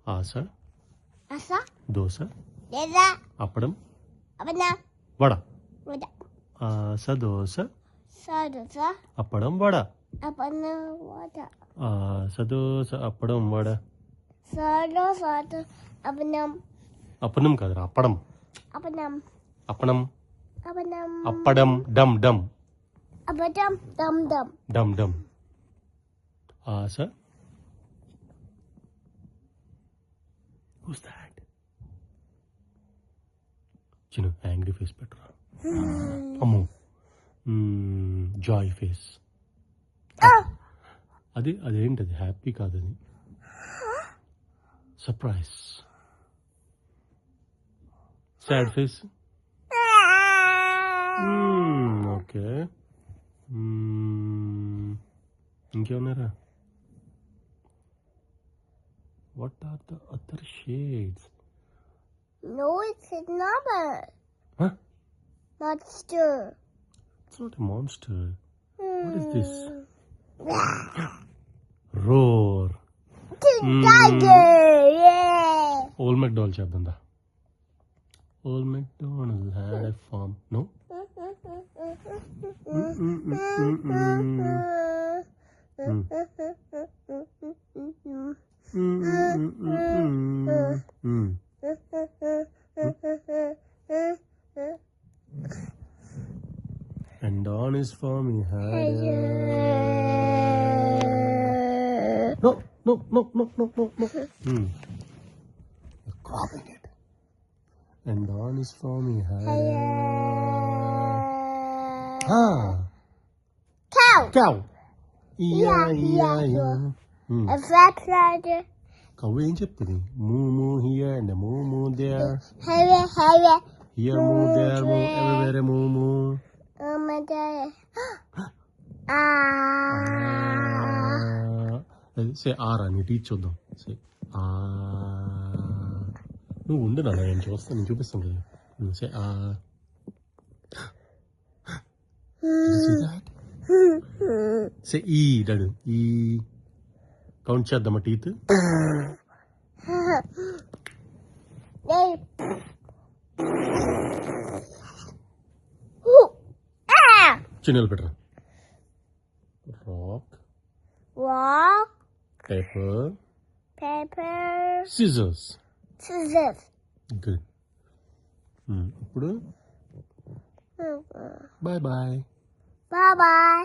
ఆశ asa, dosa desa, అప్పడం abana, vada wada, ఆశ dosa sadosa, అప్పడం vada abana, wada, ఆశ దోశ అప్పడం vada sado, abanam, అప్పనం కాదురా అప్పడం abanam, అప్పడం abanam, అప్పడం డమ్ డమ్ abadam, dum dum, డమ్ డమ్ ఆశ Who's that? చిన్న యాంగ్రీ ఫేస్ పెట్టరా అమ్మో జాయ్ ఫేస్ అదేంటది హ్యాపీ కాదని సర్ప్రైజ్ సాడ్ ఫేస్ ఓకే ఇంకేమన్నారా what are the other shades no, it's another, Huh? monster, It's not a monster. What is this? Roar. tiger, yeah, Old MacDonald చేద్దాం దా. Old MacDonald had a farm. No? And on his farm he had a... No. You're cropping it. And on his farm he had a... cow, Cow. E-I-E-I-O. a flat rider, కవ్వు ఏం చెప్తుంది moo here and moo there. hurry, Here moo there moo everywhere moo. oh my god, సే ఆరా నీ teach చూద్దాం సే నువ్వు ఉండు నాన్న నేను చూస్తాను నేను చూపిస్తాను కదా సే సే ఈ డాడు ఈ కౌంట్ చేద్దామా టీత్ చిన్నలు పెట్టరా rock, paper paper, scissors scissors, good ఇప్పుడు బాయ్ బాయ్ bye bye.